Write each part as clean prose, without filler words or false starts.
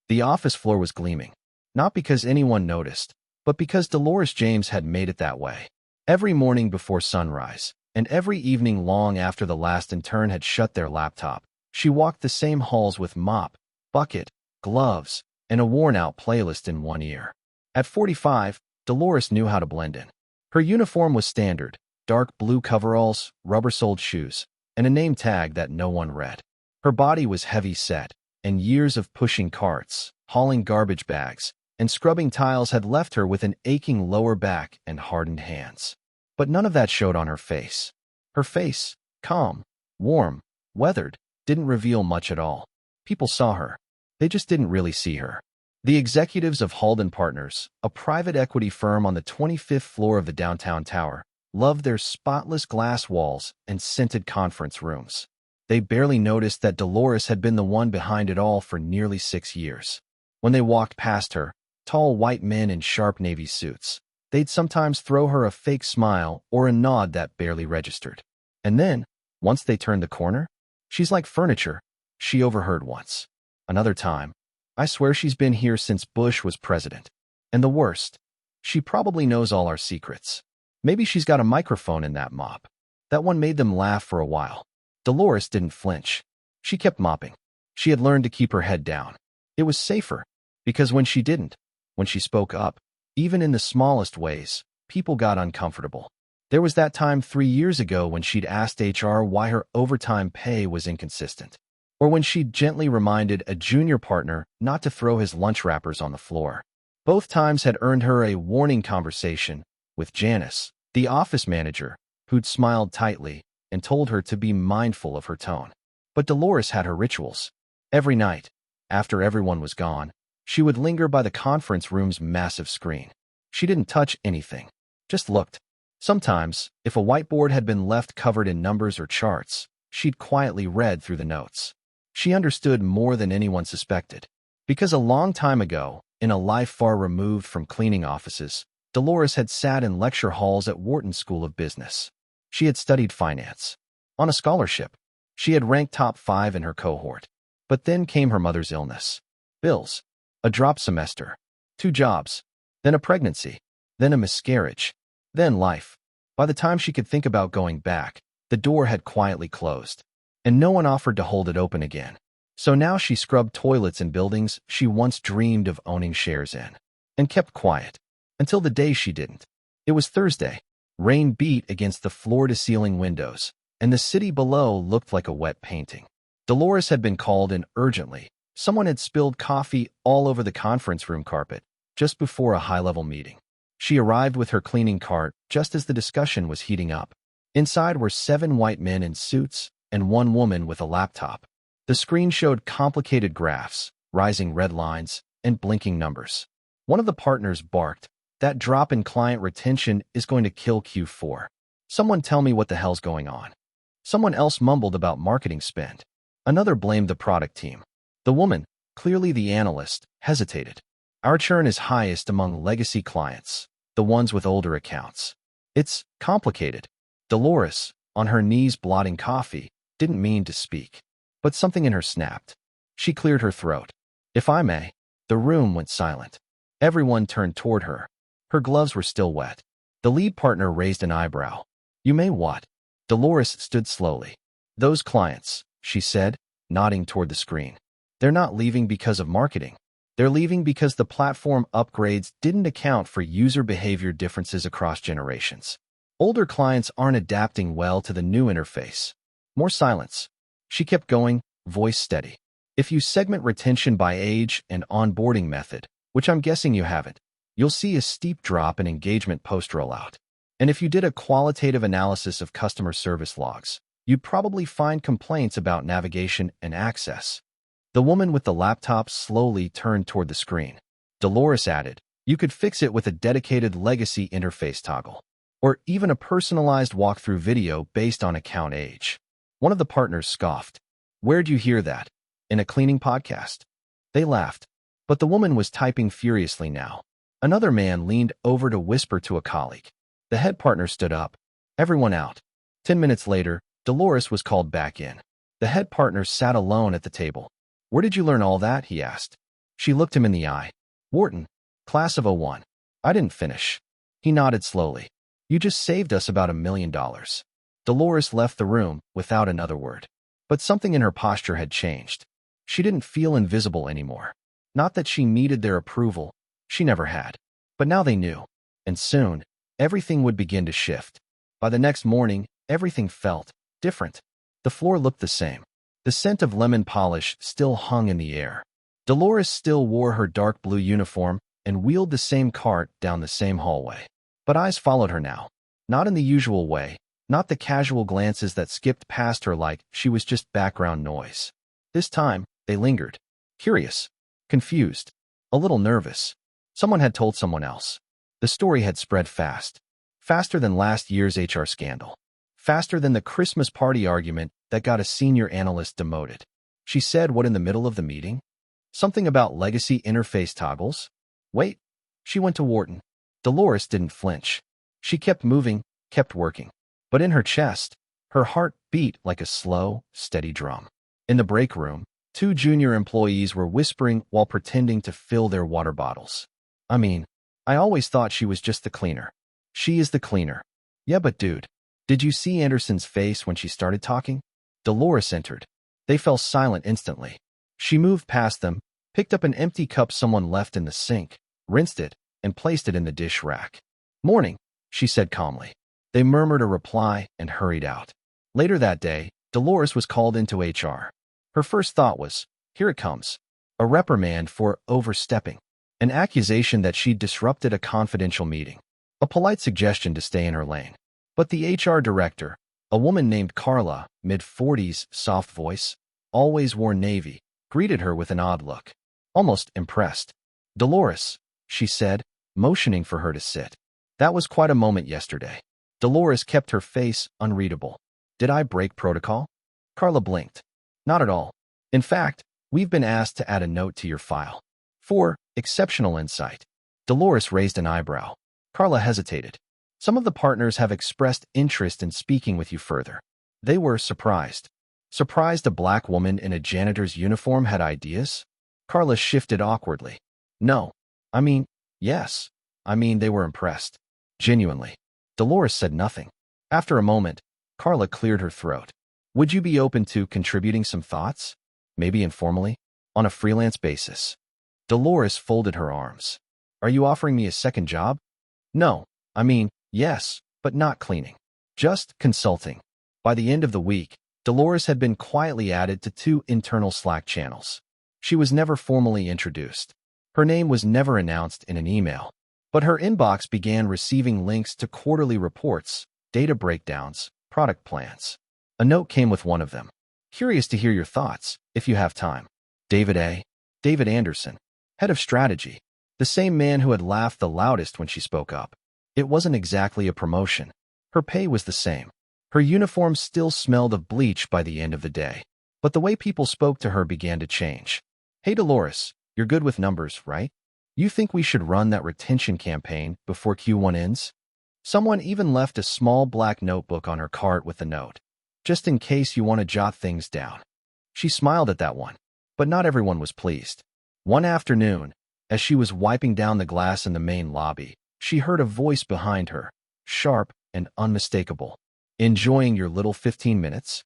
The office floor was gleaming, not because anyone noticed, but because Dolores James had made it that way. Every morning before sunrise, and every evening long after the last intern had shut their laptop, she walked the same halls with mop, bucket, gloves, and a worn-out playlist in one ear. At 45, Dolores knew how to blend in. Her uniform was standard: dark blue coveralls, rubber-soled shoes, and a name tag that no one read. Her body was heavy-set, and years of pushing carts, hauling garbage bags, and scrubbing tiles had left her with an aching lower back and hardened hands. But none of that showed on her face. Her face, calm, warm, weathered, didn't reveal much at all. People saw her. They just didn't really see her. The executives of Halden Partners, a private equity firm on the 25th floor of the downtown tower, loved their spotless glass walls and scented conference rooms. They barely noticed that Dolores had been the one behind it all for nearly 6 years. When they walked past her, tall white men in sharp navy suits, they'd sometimes throw her a fake smile or a nod that barely registered. And then, once they turned the corner, "She's like furniture," she overheard once. Another time, "I swear she's been here since Bush was president." And the worst, "She probably knows all our secrets. Maybe she's got a microphone in that mop." That one made them laugh for a while. Dolores didn't flinch. She kept mopping. She had learned to keep her head down. It was safer, because when she didn't, when she spoke up, even in the smallest ways, people got uncomfortable. There was that time 3 years ago when she'd asked HR why her overtime pay was inconsistent, or when she'd gently reminded a junior partner not to throw his lunch wrappers on the floor. Both times had earned her a warning conversation with Janice, the office manager, who'd smiled tightly and told her to be mindful of her tone. But Dolores had her rituals. Every night, after everyone was gone, she would linger by the conference room's massive screen. She didn't touch anything, just looked. Sometimes, if a whiteboard had been left covered in numbers or charts, she'd quietly read through the notes. She understood more than anyone suspected. Because a long time ago, in a life far removed from cleaning offices, Dolores had sat in lecture halls at Wharton School of Business. She had studied finance. On a scholarship, she had ranked top 5 in her cohort. But then came her mother's illness. Bills. A drop semester. 2 jobs. Then a pregnancy. Then a miscarriage. Then life. By the time she could think about going back, the door had quietly closed, and no one offered to hold it open again. So now she scrubbed toilets in buildings she once dreamed of owning shares in, and kept quiet, until the day she didn't. It was Thursday. Rain beat against the floor-to-ceiling windows, and the city below looked like a wet painting. Dolores had been called in urgently. Someone had spilled coffee all over the conference room carpet, just before a high-level meeting. She arrived with her cleaning cart just as the discussion was heating up. Inside were 7 white men in suits and 1 woman with a laptop. The screen showed complicated graphs, rising red lines, and blinking numbers. One of the partners barked, "That drop in client retention is going to kill Q4. Someone tell me what the hell's going on." Someone else mumbled about marketing spend. Another blamed the product team. The woman, clearly the analyst, hesitated. "Our churn is highest among legacy clients, the ones with older accounts. It's complicated." Dolores, on her knees blotting coffee, didn't mean to speak, but something in her snapped. She cleared her throat. "If I may." The room went silent. Everyone turned toward her. Her gloves were still wet. The lead partner raised an eyebrow. "You may what?" Dolores stood slowly. "Those clients," she said, nodding toward the screen. "They're not leaving because of marketing. They're leaving because the platform upgrades didn't account for user behavior differences across generations. Older clients aren't adapting well to the new interface." More silence. She kept going, voice steady. "If you segment retention by age and onboarding method, which I'm guessing you haven't, you'll see a steep drop in engagement post-rollout. And if you did a qualitative analysis of customer service logs, you'd probably find complaints about navigation and access." The woman with the laptop slowly turned toward the screen. Dolores added, "You could fix it with a dedicated legacy interface toggle, or even a personalized walkthrough video based on account age." One of the partners scoffed. "Where'd you hear that? In a cleaning podcast?" They laughed, but the woman was typing furiously now. Another man leaned over to whisper to a colleague. The head partner stood up. "Everyone out." 10 minutes later, Dolores was called back in. The head partner sat alone at the table. "Where did you learn all that?" he asked. She looked him in the eye. Wharton, class of '01. I didn't finish. He nodded slowly. You just saved us about $1 million. Dolores left the room without another word. But something in her posture had changed. She didn't feel invisible anymore. Not that she needed their approval. She never had. But now they knew. And soon, everything would begin to shift. By the next morning, everything felt different. The floor looked the same. The scent of lemon polish still hung in the air. Dolores still wore her dark blue uniform and wheeled the same cart down the same hallway. But eyes followed her now. Not in the usual way, not the casual glances that skipped past her like she was just background noise. This time, they lingered. Curious, confused, a little nervous. Someone had told someone else. The story had spread fast. Faster than last year's HR scandal. Faster than the Christmas party argument that got a senior analyst demoted. She said what in the middle of the meeting? Something about legacy interface toggles? Wait. She went to Wharton. Dolores didn't flinch. She kept moving, kept working. But in her chest, her heart beat like a slow, steady drum. In the break room, 2 junior employees were whispering while pretending to fill their water bottles. I always thought she was just the cleaner. She is the cleaner. Yeah, but dude, did you see Anderson's face when she started talking? Dolores entered. They fell silent instantly. She moved past them, picked up an empty cup someone left in the sink, rinsed it, and placed it in the dish rack. Morning, she said calmly. They murmured a reply and hurried out. Later that day, Dolores was called into HR. Her first thought was, here it comes. A reprimand for overstepping. An accusation that she'd disrupted a confidential meeting. A polite suggestion to stay in her lane. But the HR director, a woman named Carla, mid-40s, soft voice, always wore navy, greeted her with an odd look. Almost impressed. Dolores, she said, motioning for her to sit. That was quite a moment yesterday. Dolores kept her face unreadable. Did I break protocol? Carla blinked. Not at all. In fact, we've been asked to add a note to your file. For exceptional insight. Dolores raised an eyebrow. Carla hesitated. Some of the partners have expressed interest in speaking with you further. They were surprised. Surprised a black woman in a janitor's uniform had ideas? Carla shifted awkwardly. No. Yes. They were impressed. Genuinely. Dolores said nothing. After a moment, Carla cleared her throat. Would you be open to contributing some thoughts? Maybe informally? On a freelance basis? Dolores folded her arms. Are you offering me a second job? No. Yes, but not cleaning. Just consulting. By the end of the week, Dolores had been quietly added to 2 internal Slack channels. She was never formally introduced. Her name was never announced in an email. But her inbox began receiving links to quarterly reports, data breakdowns, product plans. A note came with one of them. Curious to hear your thoughts, if you have time. David Anderson, head of strategy. The same man who had laughed the loudest when she spoke up. It wasn't exactly a promotion. Her pay was the same. Her uniform still smelled of bleach by the end of the day. But the way people spoke to her began to change. Hey Dolores, you're good with numbers, right? You think we should run that retention campaign before Q1 ends? Someone even left a small black notebook on her cart with the note. Just in case you want to jot things down. She smiled at that one. But not everyone was pleased. One afternoon, as she was wiping down the glass in the main lobby, she heard a voice behind her, sharp and unmistakable. Enjoying your little 15 minutes?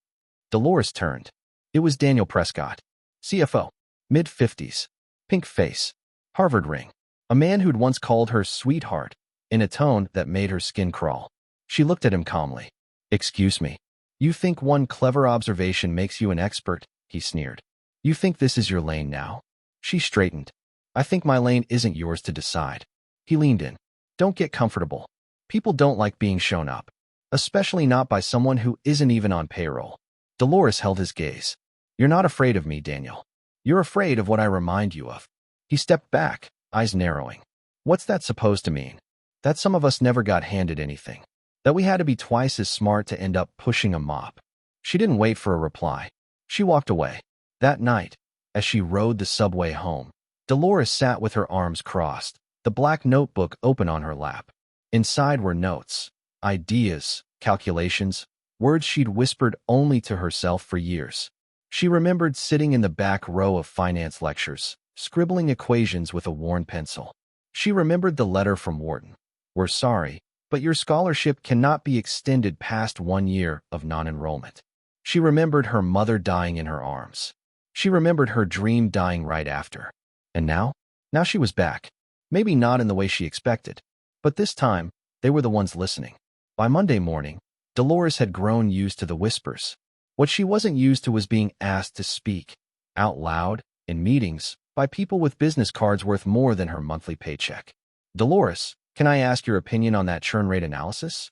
Dolores turned. It was Daniel Prescott, CFO, mid-50s, pink face, Harvard ring, a man who'd once called her sweetheart, in a tone that made her skin crawl. She looked at him calmly. Excuse me. You think one clever observation makes you an expert? He sneered. You think this is your lane now? She straightened. I think my lane isn't yours to decide. He leaned in. Don't get comfortable. People don't like being shown up. Especially not by someone who isn't even on payroll. Dolores held his gaze. You're not afraid of me, Daniel. You're afraid of what I remind you of. He stepped back, eyes narrowing. What's that supposed to mean? That some of us never got handed anything. That we had to be twice as smart to end up pushing a mop. She didn't wait for a reply. She walked away. That night, as she rode the subway home, Dolores sat with her arms crossed, the black notebook open on her lap. Inside were notes, ideas, calculations, words she'd whispered only to herself for years. She remembered sitting in the back row of finance lectures, scribbling equations with a worn pencil. She remembered the letter from Wharton. "We're sorry, but your scholarship cannot be extended past 1 year of non-enrollment." She remembered her mother dying in her arms. She remembered her dream dying right after. And now? Now she was back. Maybe not in the way she expected, but this time, they were the ones listening. By Monday morning, Dolores had grown used to the whispers. What she wasn't used to was being asked to speak, out loud, in meetings, by people with business cards worth more than her monthly paycheck. "Dolores, can I ask your opinion on that churn rate analysis?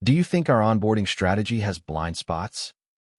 Do you think our onboarding strategy has blind spots?"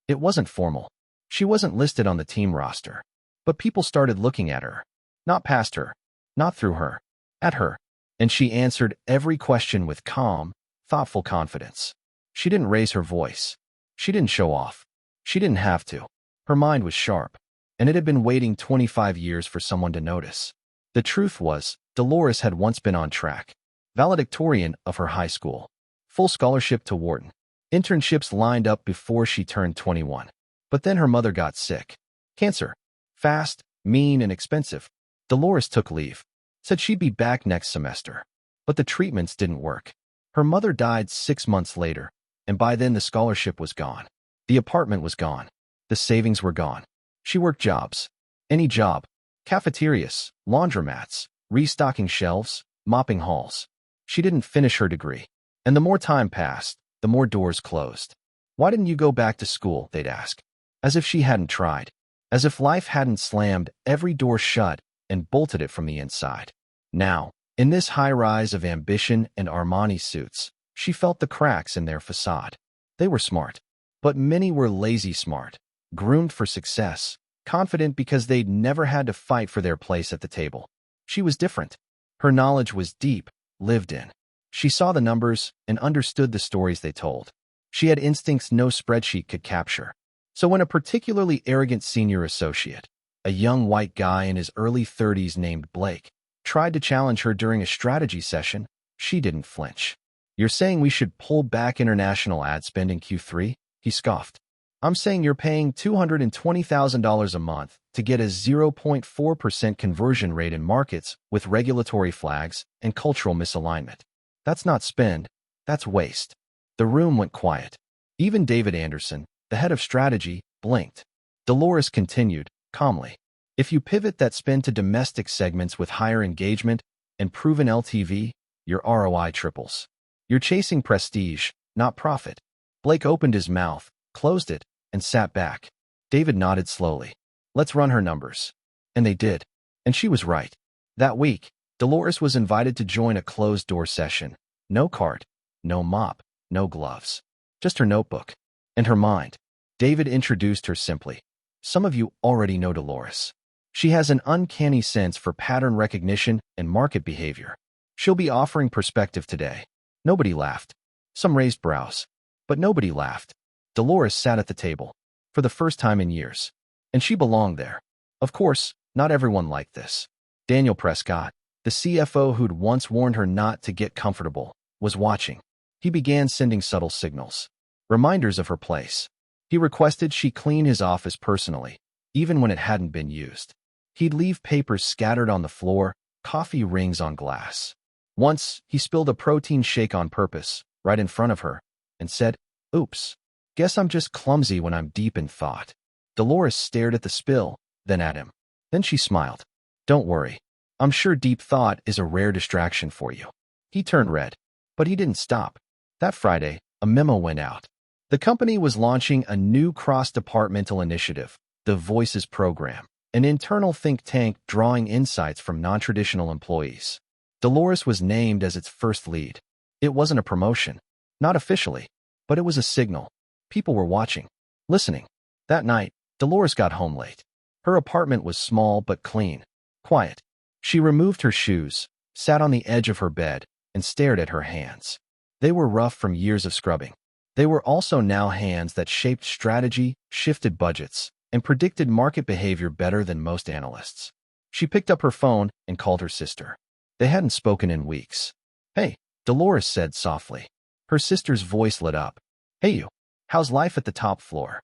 It wasn't formal. She wasn't listed on the team roster. But people started looking at her. Not past her. Not through her. At her. And she answered every question with calm, thoughtful confidence. She didn't raise her voice. She didn't show off. She didn't have to. Her mind was sharp, and it had been waiting 25 years for someone to notice. The truth was, Dolores had once been on track. Valedictorian of her high school. Full scholarship to Wharton. Internships lined up before she turned 21. But then her mother got sick. Cancer. Fast, mean, and expensive. Dolores took leave. Said she'd be back next semester. But the treatments didn't work. Her mother died 6 months later, and by then the scholarship was gone. The apartment was gone. The savings were gone. She worked jobs. Any job. Cafeterias, laundromats, restocking shelves, mopping halls. She didn't finish her degree. And the more time passed, the more doors closed. "Why didn't you go back to school?" they'd ask. As if she hadn't tried. As if life hadn't slammed every door shut and bolted it from the inside. Now, in this high-rise of ambition and Armani suits, she felt the cracks in their facade. They were smart. But many were lazy smart, groomed for success, confident because they'd never had to fight for their place at the table. She was different. Her knowledge was deep, lived in. She saw the numbers and understood the stories they told. She had instincts no spreadsheet could capture. So when a particularly arrogant senior associate, a young white guy in his early 30s named Blake, tried to challenge her during a strategy session, she didn't flinch. "You're saying we should pull back international ad spend in Q3? He scoffed. "I'm saying you're paying $220,000 a month to get a 0.4% conversion rate in markets with regulatory flags and cultural misalignment. That's not spend, that's waste." The room went quiet. Even David Anderson, the head of strategy, blinked. Dolores continued, calmly. "If you pivot that spend to domestic segments with higher engagement and proven LTV, your ROI triples. You're chasing prestige, not profit." Blake opened his mouth, closed it, and sat back. David nodded slowly. "Let's run her numbers." And they did. And she was right. That week, Dolores was invited to join a closed-door session. No cart, no mop, no gloves. Just her notebook. And her mind. David introduced her simply. "Some of you already know Dolores. She has an uncanny sense for pattern recognition and market behavior. She'll be offering perspective today." Nobody laughed. Some raised brows. But nobody laughed. Dolores sat at the table. For the first time in years. And she belonged there. Of course, not everyone liked this. Daniel Prescott, the CFO who'd once warned her not to get comfortable, was watching. He began sending subtle signals. Reminders of her place. He requested she clean his office personally, even when it hadn't been used. He'd leave papers scattered on the floor, coffee rings on glass. Once, he spilled a protein shake on purpose, right in front of her, and said, "Oops, guess I'm just clumsy when I'm deep in thought." Dolores stared at the spill, then at him. Then she smiled. "Don't worry. I'm sure deep thought is a rare distraction for you." He turned red. But he didn't stop. That Friday, a memo went out. The company was launching a new cross-departmental initiative, the Voices Program, an internal think tank drawing insights from non-traditional employees. Dolores was named as its first lead. It wasn't a promotion. Not officially. But it was a signal. People were watching. Listening. That night, Dolores got home late. Her apartment was small but clean. Quiet. She removed her shoes, sat on the edge of her bed, and stared at her hands. They were rough from years of scrubbing. They were also now hands that shaped strategy, shifted budgets, and predicted market behavior better than most analysts. She picked up her phone and called her sister. They hadn't spoken in weeks. "Hey," Dolores said softly. Her sister's voice lit up. "Hey you, how's life at the top floor?"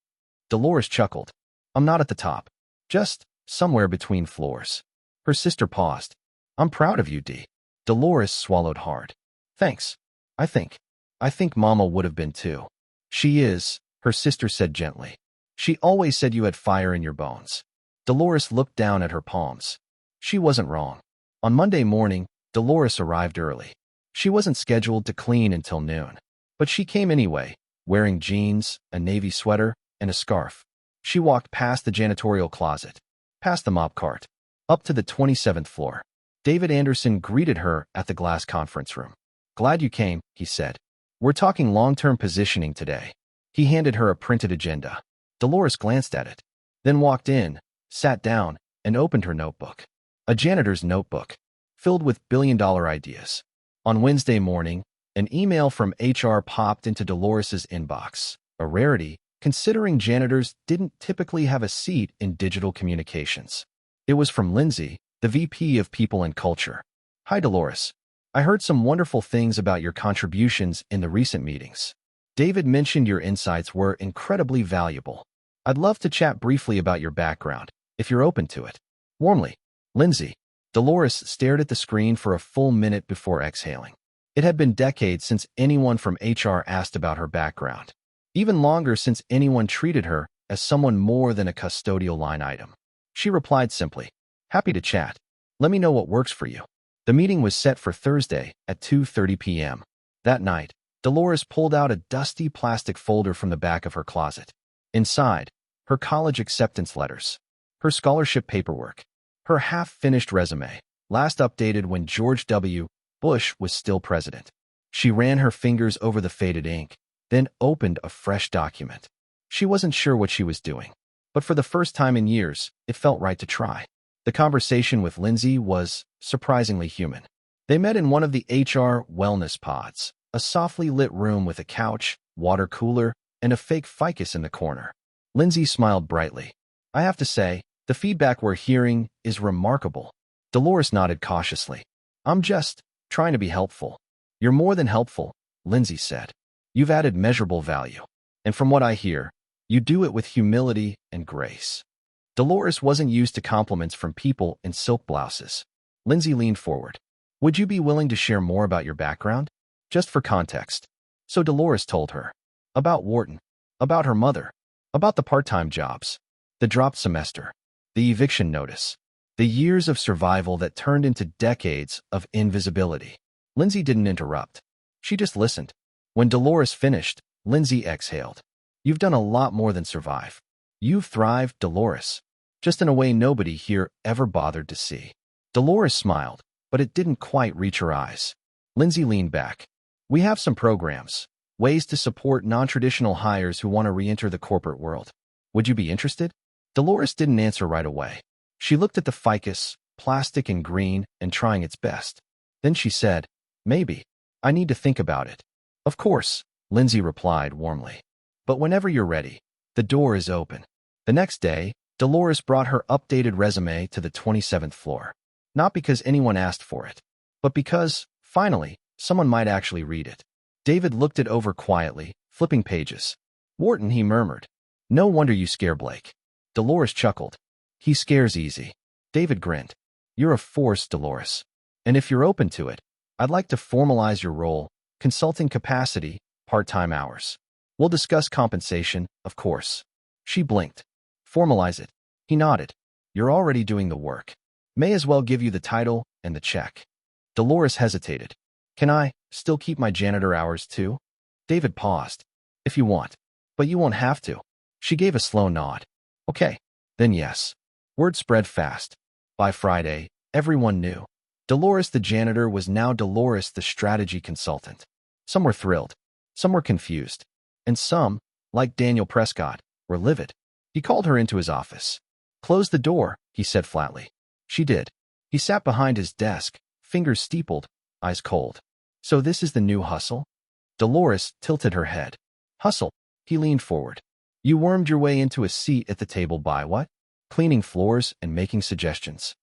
Dolores chuckled. "I'm not at the top. Just somewhere between floors." Her sister paused. I'm proud of you, Dee. Dolores swallowed hard. Thanks. I think Mama would have been too. She is, her sister said gently. She always said you had fire in your bones. Dolores looked down at her palms. She wasn't wrong. On Monday morning, Dolores arrived early. She wasn't scheduled to clean until noon. But she came anyway, wearing jeans, a navy sweater, and a scarf. She walked past the janitorial closet, past the mop cart, up to the 27th floor. David Anderson greeted her at the glass conference room. Glad you came, he said. We're talking long-term positioning today. He handed her a printed agenda. Dolores glanced at it, then walked in, sat down, and opened her notebook. A janitor's notebook, filled with billion-dollar ideas. On Wednesday morning, an email from HR popped into Dolores's inbox, a rarity, considering janitors didn't typically have a seat in digital communications. It was from Lindsay, the VP of People and Culture. Hi, Dolores. I heard some wonderful things about your contributions in the recent meetings. David mentioned your insights were incredibly valuable. I'd love to chat briefly about your background, if you're open to it. Warmly, Lindsay. Dolores stared at the screen for a full minute before exhaling. It had been decades since anyone from HR asked about her background. Even longer since anyone treated her as someone more than a custodial line item. She replied simply, happy to chat. Let me know what works for you. The meeting was set for Thursday at 2:30 p.m. That night, Dolores pulled out a dusty plastic folder from the back of her closet. Inside, her college acceptance letters, her scholarship paperwork, her half-finished resume, last updated when George W. Bush was still president. She ran her fingers over the faded ink, then opened a fresh document. She wasn't sure what she was doing, but for the first time in years, it felt right to try. The conversation with Lindsay was surprisingly human. They met in one of the HR wellness pods, a softly lit room with a couch, water cooler, and a fake ficus in the corner. Lindsay smiled brightly. I have to say, the feedback we're hearing is remarkable. Dolores nodded cautiously. I'm just trying to be helpful. You're more than helpful, Lindsay said. You've added measurable value. And from what I hear, you do it with humility and grace. Dolores wasn't used to compliments from people in silk blouses. Lindsay leaned forward. Would you be willing to share more about your background? Just for context. So Dolores told her. About Wharton. About her mother. About the part-time jobs. The dropped semester. The eviction notice. The years of survival that turned into decades of invisibility. Lindsay didn't interrupt. She just listened. When Dolores finished, Lindsay exhaled. You've done a lot more than survive. You've thrived, Dolores. Just in a way nobody here ever bothered to see. Dolores smiled, but it didn't quite reach her eyes. Lindsay leaned back. We have some programs, ways to support non-traditional hires who want to re-enter the corporate world. Would you be interested? Dolores didn't answer right away. She looked at the ficus, plastic and green, and trying its best. Then she said, maybe. I need to think about it. Of course, Lindsay replied warmly. But whenever you're ready, the door is open. The next day, Dolores brought her updated resume to the 27th floor. Not because anyone asked for it, but because, finally, someone might actually read it. David looked it over quietly, flipping pages. Wharton, he murmured. No wonder you scare Blake. Dolores chuckled. He scares easy. David grinned. You're a force, Dolores. And if you're open to it, I'd like to formalize your role, consulting capacity, part-time hours. We'll discuss compensation, of course. She blinked. Formalize it. He nodded. You're already doing the work. May as well give you the title and the check. Dolores hesitated. Can I still keep my janitor hours too? David paused. If you want. But you won't have to. She gave a slow nod. Okay. Then yes. Word spread fast. By Friday, everyone knew. Dolores the janitor was now Dolores the strategy consultant. Some were thrilled. Some were confused. And some, like Daniel Prescott, were livid. He called her into his office. Close the door, he said flatly. She did. He sat behind his desk, fingers steepled, eyes cold. So this is the new hustle? Dolores tilted her head. Hustle. He leaned forward. You wormed your way into a seat at the table by what? Cleaning floors and making suggestions.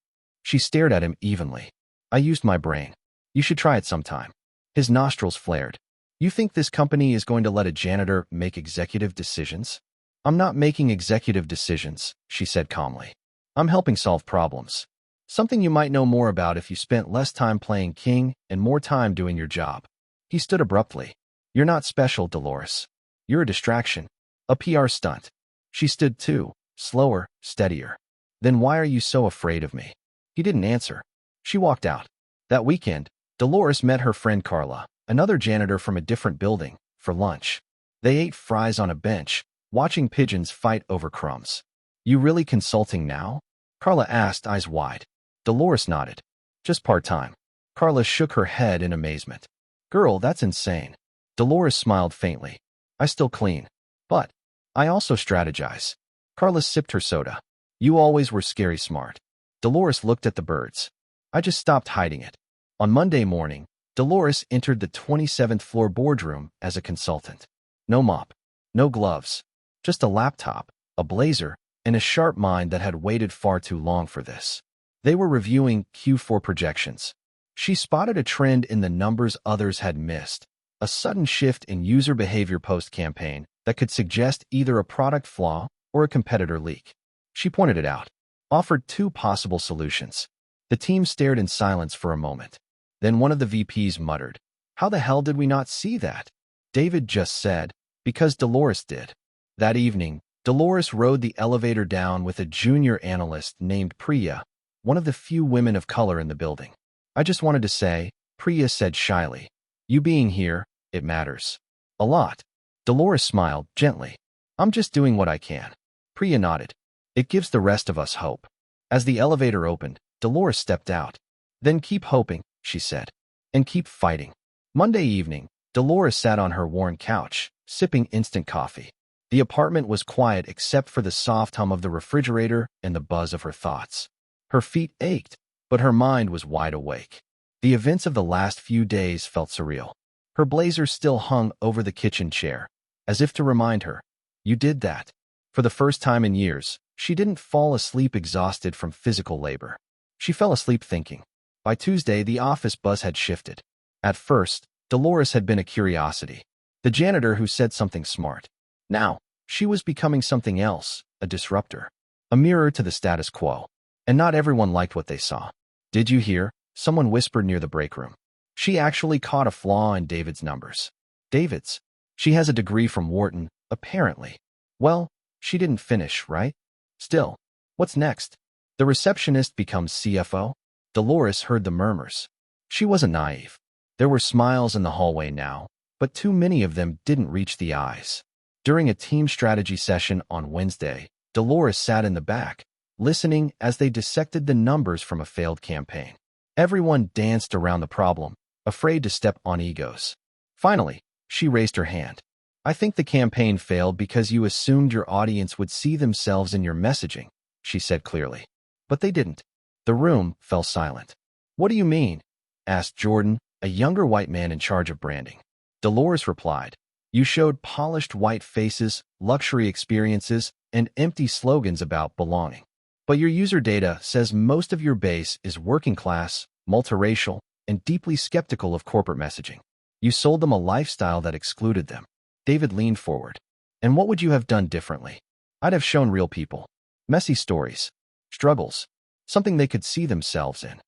She stared at him evenly. I used my brain. You should try it sometime. His nostrils flared. You think this company is going to let a janitor make executive decisions? I'm not making executive decisions, she said calmly. I'm helping solve problems. Something you might know more about if you spent less time playing king and more time doing your job. He stood abruptly. You're not special, Dolores. You're a distraction. A PR stunt. She stood too, slower, steadier. Then why are you so afraid of me? He didn't answer. She walked out. That weekend, Dolores met her friend Carla, another janitor from a different building, for lunch. They ate fries on a bench, watching pigeons fight over crumbs. You really consulting now? Carla asked, eyes wide. Dolores nodded. Just part-time. Carla shook her head in amazement. Girl, that's insane. Dolores smiled faintly. I still clean. But I also strategize. Carla sipped her soda. You always were scary smart. Dolores looked at the birds. I just stopped hiding it. On Monday morning, Dolores entered the 27th floor boardroom as a consultant. No mop. No gloves. Just a laptop, a blazer, and a sharp mind that had waited far too long for this. They were reviewing Q4 projections. She spotted a trend in the numbers others had missed, a sudden shift in user behavior post-campaign that could suggest either a product flaw or a competitor leak. She pointed it out, offered two possible solutions. The team stared in silence for a moment. Then one of the VPs muttered, How the hell did we not see that? David just said, Because Dolores did. That evening, Dolores rode the elevator down with a junior analyst named Priya, one of the few women of color in the building. I just wanted to say, Priya said shyly, you being here, it matters. A lot. Dolores smiled gently. I'm just doing what I can. Priya nodded. It gives the rest of us hope. As the elevator opened, Dolores stepped out. Then keep hoping, she said. And keep fighting. Monday evening, Dolores sat on her worn couch, sipping instant coffee. The apartment was quiet except for the soft hum of the refrigerator and the buzz of her thoughts. Her feet ached, but her mind was wide awake. The events of the last few days felt surreal. Her blazer still hung over the kitchen chair, as if to remind her, you did that. For the first time in years, she didn't fall asleep exhausted from physical labor. She fell asleep thinking. By Tuesday, the office buzz had shifted. At first, Dolores had been a curiosity, the janitor who said something smart. Now, she was becoming something else, a disruptor, a mirror to the status quo. And not everyone liked what they saw. Did you hear? Someone whispered near the break room. She actually caught a flaw in David's numbers. David's. She has a degree from Wharton, apparently. Well, she didn't finish, right? Still, what's next? The receptionist becomes CFO? Dolores heard the murmurs. She wasn't naive. There were smiles in the hallway now, but too many of them didn't reach the eyes. During a team strategy session on Wednesday, Dolores sat in the back, listening as they dissected the numbers from a failed campaign. Everyone danced around the problem, afraid to step on egos. Finally, she raised her hand. I think the campaign failed because you assumed your audience would see themselves in your messaging, she said clearly. But they didn't. The room fell silent. What do you mean? Asked Jordan, a younger white man in charge of branding. Dolores replied, you showed polished white faces, luxury experiences, and empty slogans about belonging. But your user data says most of your base is working class, multiracial, and deeply skeptical of corporate messaging. You sold them a lifestyle that excluded them. David leaned forward. And what would you have done differently? I'd have shown real people. Messy stories. Struggles. Something they could see themselves in.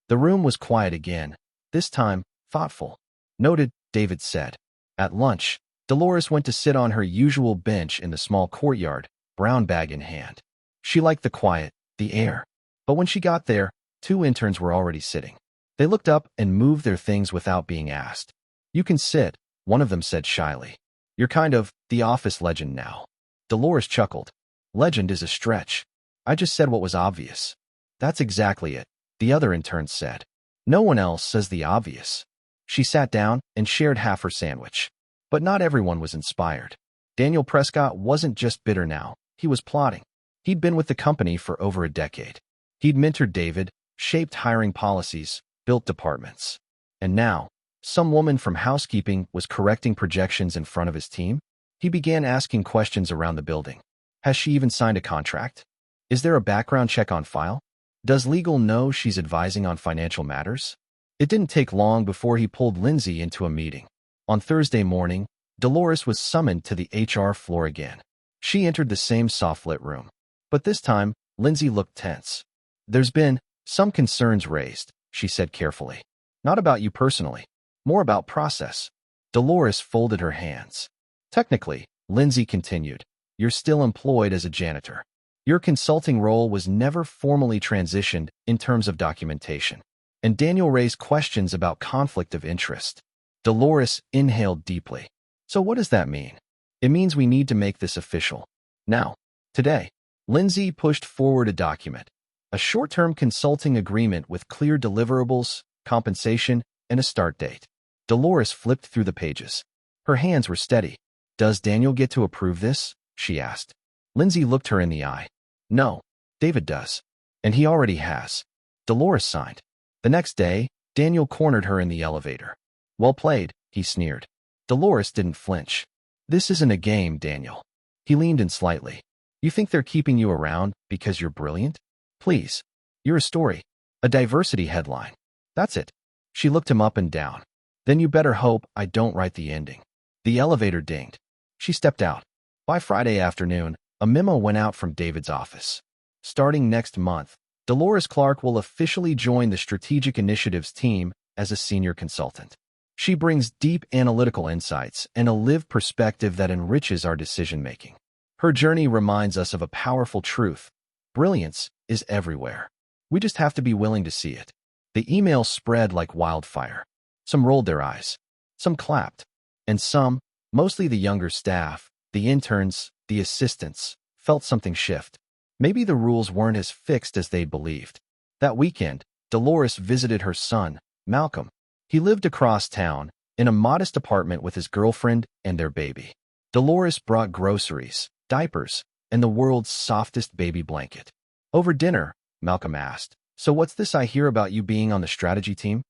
The room was quiet again, this time thoughtful. Noted, David said. At lunch, Dolores went to sit on her usual bench in the small courtyard, brown bag in hand. She liked the quiet, the air. But when she got there, two interns were already sitting. They looked up and moved their things without being asked. You can sit, one of them said shyly. You're kind of the office legend now. Dolores chuckled. Legend is a stretch. I just said what was obvious. That's exactly it, the other intern said. No one else says the obvious. She sat down and shared half her sandwich. But not everyone was inspired. Daniel Prescott wasn't just bitter now, he was plotting. He'd been with the company for over a decade. He'd mentored David, shaped hiring policies, built departments. And now, some woman from housekeeping was correcting projections in front of his team. He began asking questions around the building. Has she even signed a contract? Is there a background check on file? Does legal know she's advising on financial matters? It didn't take long before he pulled Lindsay into a meeting. On Thursday morning, Dolores was summoned to the HR floor again. She entered the same soft-lit room. But this time, Lindsay looked tense. There's been Some concerns raised, she said carefully. Not about you personally, more about process. Dolores folded her hands. Technically, Lindsay continued, you're still employed as a janitor. Your consulting role was never formally transitioned in terms of documentation. And Daniel raised questions about conflict of interest. Dolores inhaled deeply. So what does that mean? It means we need to make this official. Now, today, Lindsay pushed forward a document, a short-term consulting agreement with clear deliverables, compensation, and a start date. Dolores flipped through the pages. Her hands were steady. Does Daniel get to approve this? She asked. Lindsay looked her in the eye. No, David does. And he already has. Dolores signed. The next day, Daniel cornered her in the elevator. Well played, he sneered. Dolores didn't flinch. This isn't a game, Daniel. He leaned in slightly. You think they're keeping you around because you're brilliant? Please. You're a story. A diversity headline. That's it. She looked him up and down. Then you better hope I don't write the ending. The elevator dinged. She stepped out. By Friday afternoon, a memo went out from David's office. Starting next month, Dolores Clark will officially join the Strategic Initiatives team as a senior consultant. She brings deep analytical insights and a lived perspective that enriches our decision-making. Her journey reminds us of a powerful truth. Brilliance is everywhere. We just have to be willing to see it. The email spread like wildfire. Some rolled their eyes. Some clapped. And some, mostly the younger staff, the interns, the assistants, felt something shift. Maybe the rules weren't as fixed as they'd believed. That weekend, Dolores visited her son, Malcolm. He lived across town, in a modest apartment with his girlfriend and their baby. Dolores brought groceries, diapers, and the world's softest baby blanket. Over dinner, Malcolm asked, so what's this I hear about you being on the strategy team?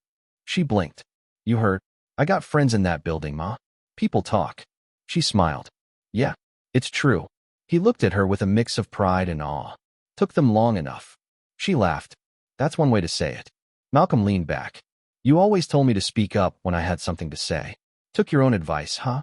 She blinked. You heard? I got friends in that building, Ma. People talk. She smiled. Yeah, it's true. He looked at her with a mix of pride and awe. Took them long enough. She laughed. That's one way to say it. Malcolm leaned back. You always told me to speak up when I had something to say. Took your own advice, huh?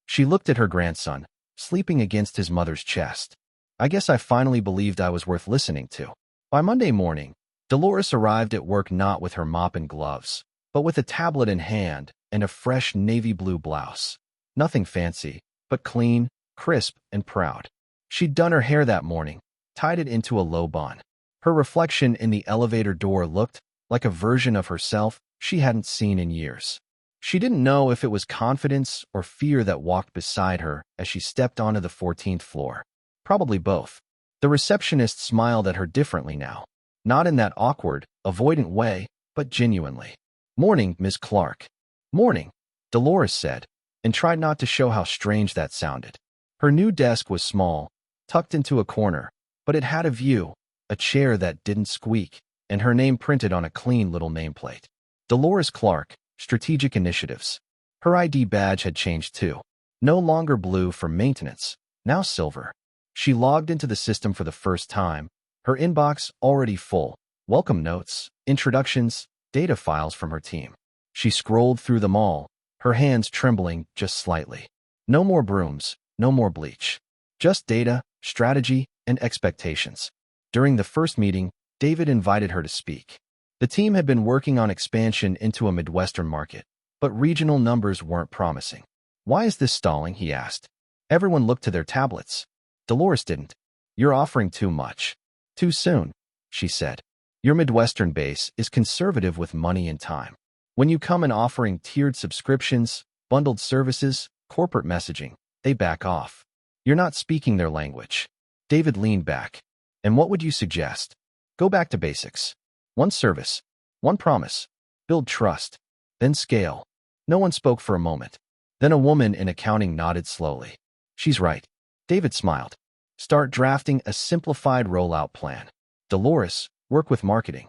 She looked at her grandson, sleeping against his mother's chest. I guess I finally believed I was worth listening to. By Monday morning, Dolores arrived at work not with her mop and gloves, but with a tablet in hand and a fresh navy blue blouse. Nothing fancy, but clean, crisp, and proud. She'd done her hair that morning, tied it into a low bun. Her reflection in the elevator door looked like a version of herself she hadn't seen in years. She didn't know if it was confidence or fear that walked beside her as she stepped onto the 14th floor. Probably both. The receptionist smiled at her differently now. Not in that awkward, avoidant way, but genuinely. Morning, Miss Clark. Morning, Dolores said, and tried not to show how strange that sounded. Her new desk was small, tucked into a corner, but it had a view, a chair that didn't squeak, and her name printed on a clean little nameplate. Dolores Clark, Strategic Initiatives. Her ID badge had changed too. No longer blue for maintenance, now silver. She logged into the system for the first time, her inbox already full. Welcome notes, introductions, data files from her team. She scrolled through them all, her hands trembling just slightly. No more brooms, no more bleach. Just data, strategy, and expectations. During the first meeting, David invited her to speak. The team had been working on expansion into a Midwestern market, but regional numbers weren't promising. Why is this stalling? He asked. Everyone looked to their tablets. Dolores didn't. You're offering too much. Too soon, she said. Your Midwestern base is conservative with money and time. When you come in offering tiered subscriptions, bundled services, corporate messaging, they back off. You're not speaking their language. David leaned back. And what would you suggest? Go back to basics. One service, one promise. Build trust, then scale. No one spoke for a moment. Then a woman in accounting nodded slowly. She's right. David smiled. Start drafting a simplified rollout plan. Dolores, work with marketing.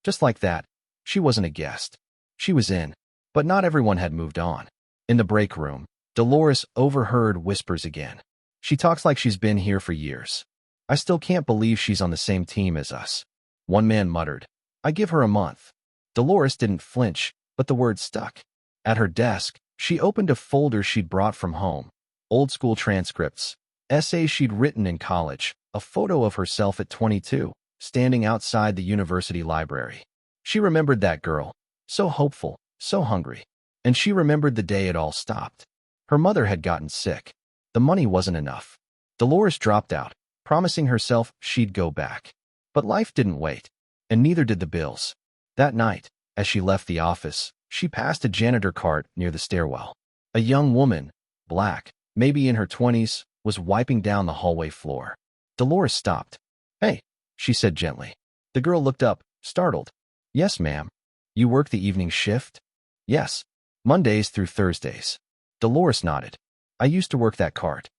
Just like that, she wasn't a guest. She was in, but not everyone had moved on. In the break room, Dolores overheard whispers again. She talks like she's been here for years. I still can't believe she's on the same team as us. One man muttered. I give her a month. Dolores didn't flinch, but the word stuck. At her desk, she opened a folder she'd brought from home. Old school transcripts, essays she'd written in college, a photo of herself at 22, standing outside the university library. She remembered that girl, so hopeful, so hungry. And she remembered the day it all stopped. Her mother had gotten sick. The money wasn't enough. Dolores dropped out, promising herself she'd go back. But life didn't wait, and neither did the bills. That night, as she left the office, she passed a janitor cart near the stairwell. A young woman, black, maybe in her 20s, was wiping down the hallway floor. Dolores stopped. "Hey," she said gently. The girl looked up, startled. "Yes, ma'am. You work the evening shift?" "Yes. Mondays through Thursdays." Dolores nodded. "I used to work that cart."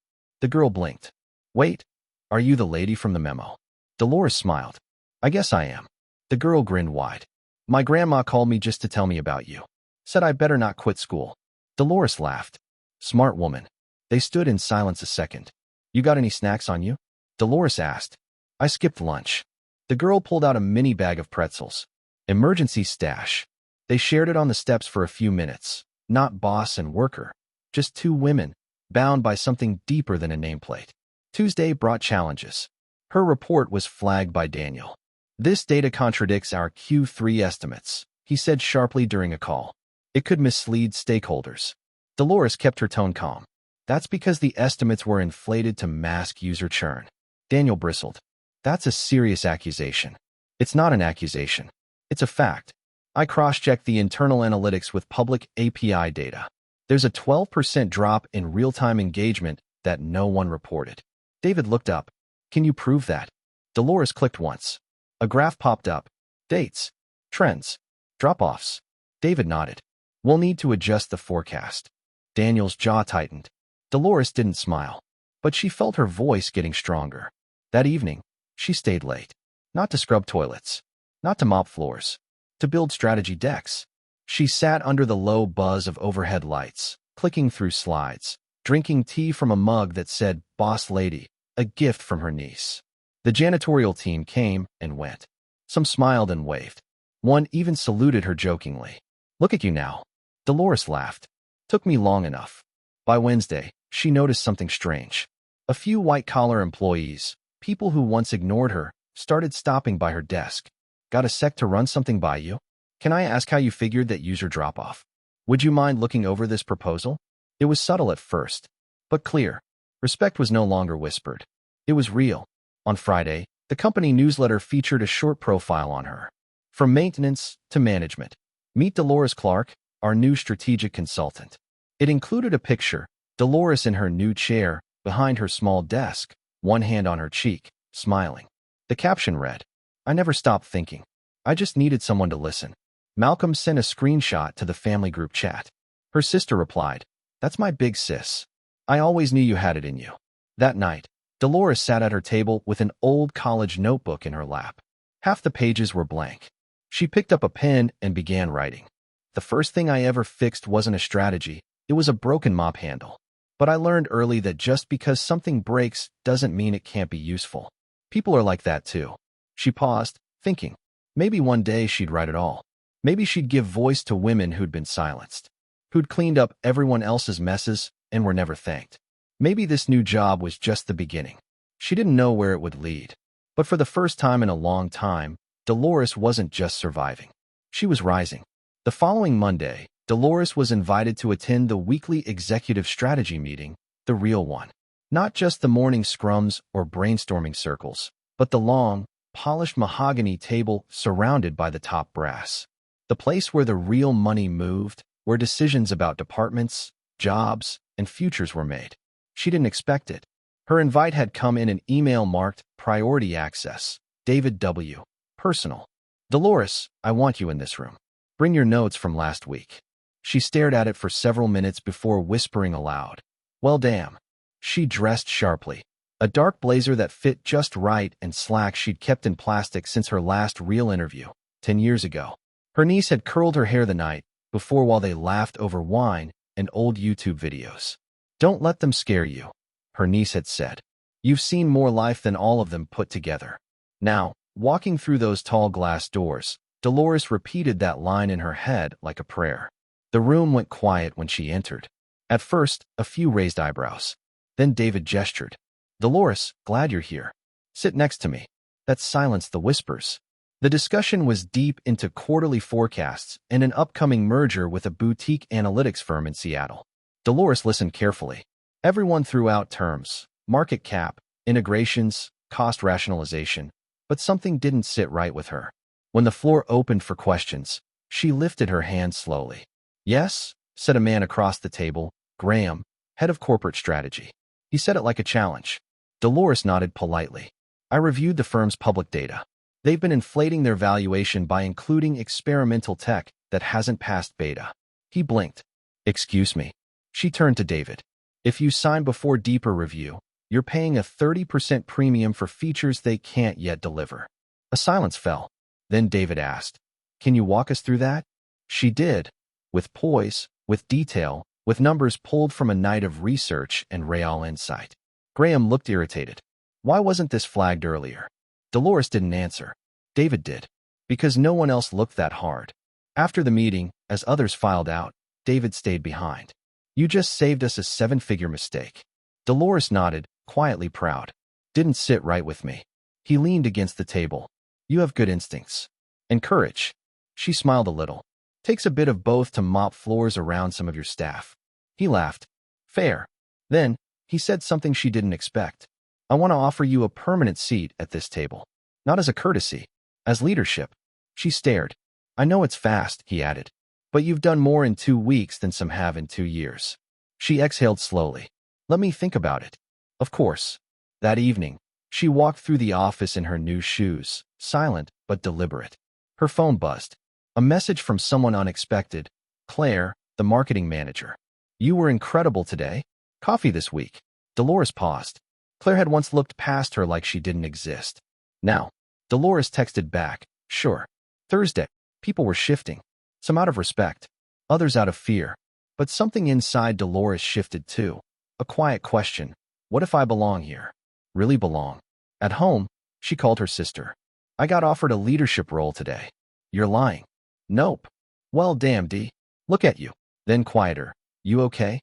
The girl blinked. "Wait, are you the lady from the memo?" Dolores smiled. "I guess I am." The girl grinned wide. "My grandma called me just to tell me about you. Said I better not quit school." Dolores laughed. "Smart woman." They stood in silence a second. "You got any snacks on you?" Dolores asked. "I skipped lunch." The girl pulled out a mini bag of pretzels. Emergency stash. They shared it on the steps for a few minutes. Not boss and worker. Just two women, bound by something deeper than a nameplate. Tuesday brought challenges. Her report was flagged by Daniel. "This data contradicts our Q3 estimates," he said sharply during a call. "It could mislead stakeholders." Dolores kept her tone calm. "That's because the estimates were inflated to mask user churn." Daniel bristled. "That's a serious accusation." "It's not an accusation. It's a fact. I cross-checked the internal analytics with public API data. There's a 12% drop in real-time engagement that no one reported." David looked up. "Can you prove that?" Dolores clicked once. A graph popped up. "Dates. Trends. Drop-offs." David nodded. "We'll need to adjust the forecast." Daniel's jaw tightened. Dolores didn't smile, but she felt her voice getting stronger. That evening, she stayed late. Not to scrub toilets. Not to mop floors. To build strategy decks. She sat under the low buzz of overhead lights, clicking through slides, drinking tea from a mug that said, "Boss Lady," a gift from her niece. The janitorial team came and went. Some smiled and waved. One even saluted her jokingly. "Look at you now." Dolores laughed. "Took me long enough." By Wednesday, she noticed something strange. A few white-collar employees, people who once ignored her, started stopping by her desk. "Got a sec to run something by you? Can I ask how you figured that user drop-off? Would you mind looking over this proposal?" It was subtle at first, but clear. Respect was no longer whispered. It was real. On Friday, the company newsletter featured a short profile on her. From maintenance to management. Meet Dolores Clark, our new strategic consultant. It included a picture, Dolores in her new chair, behind her small desk, one hand on her cheek, smiling. The caption read, "I never stopped thinking. I just needed someone to listen." Malcolm sent a screenshot to the family group chat. Her sister replied, "That's my big sis. I always knew you had it in you." That night, Dolores sat at her table with an old college notebook in her lap. Half the pages were blank. She picked up a pen and began writing. "The first thing I ever fixed wasn't a strategy, it was a broken mop handle. But I learned early that just because something breaks doesn't mean it can't be useful. People are like that too." She paused, thinking. Maybe one day she'd write it all. Maybe she'd give voice to women who'd been silenced, who'd cleaned up everyone else's messes and were never thanked. Maybe this new job was just the beginning. She didn't know where it would lead. But for the first time in a long time, Dolores wasn't just surviving. She was rising. The following Monday, Dolores was invited to attend the weekly executive strategy meeting, the real one. Not just the morning scrums or brainstorming circles, but the long, polished mahogany table surrounded by the top brass. The place where the real money moved, where decisions about departments, jobs, and futures were made. She didn't expect it. Her invite had come in an email marked Priority Access, David W. Personal. "Dolores, I want you in this room. Bring your notes from last week." She stared at it for several minutes before whispering aloud, "Well, damn." She dressed sharply. A dark blazer that fit just right and slacks she'd kept in plastic since her last real interview, 10 years ago. Her niece had curled her hair the night before while they laughed over wine and old YouTube videos. "Don't let them scare you," her niece had said. "You've seen more life than all of them put together." Now, walking through those tall glass doors, Dolores repeated that line in her head like a prayer. The room went quiet when she entered. At first, a few raised eyebrows. Then David gestured. "Dolores, glad you're here. Sit next to me." that silenced the whispers. The discussion was deep into quarterly forecasts and an upcoming merger with a boutique analytics firm in Seattle. Dolores listened carefully. Everyone threw out terms: market cap, integrations, cost rationalization, but something didn't sit right with her. When the floor opened for questions, she lifted her hand slowly. "Yes," said a man across the table, Graham, head of corporate strategy. He said it like a challenge. Dolores nodded politely. "I reviewed the firm's public data. They've been inflating their valuation by including experimental tech that hasn't passed beta." He blinked. "Excuse me." She turned to David. "If you sign before deeper review, you're paying a 30% premium for features they can't yet deliver." A silence fell. Then David asked, "Can you walk us through that?" She did, with poise, with detail, with numbers pulled from a night of research and real insight. Graham looked irritated. Why wasn't this flagged earlier? Dolores didn't answer. David did. Because no one else looked that hard. After the meeting, as others filed out, David stayed behind. "You just saved us a 7-figure mistake." Dolores nodded, quietly proud. "Didn't sit right with me." He leaned against the table. "You have good instincts. And courage." She smiled a little. "Takes a bit of both to mop floors around some of your staff." He laughed. "Fair." Then, he said something she didn't expect. "I want to offer you a permanent seat at this table. Not as a courtesy, as leadership." She stared. "I know it's fast," he added, "but you've done more in 2 weeks than some have in 2 years." She exhaled slowly. "Let me think about it." Of course. That evening, she walked through the office in her new shoes, silent but deliberate. Her phone buzzed. A message from someone unexpected. "Claire, the marketing manager. You were incredible today. Coffee this week." Dolores paused. Claire had once looked past her like she didn't exist. Now, Dolores texted back, "Sure." Thursday, people were shifting. Some out of respect, others out of fear. But something inside Dolores shifted too. A quiet question. What if I belong here? Really belong? At home, she called her sister. "I got offered a leadership role today." "You're lying." "Nope." "Well, damn, D. Look at you." Then quieter. "You okay?"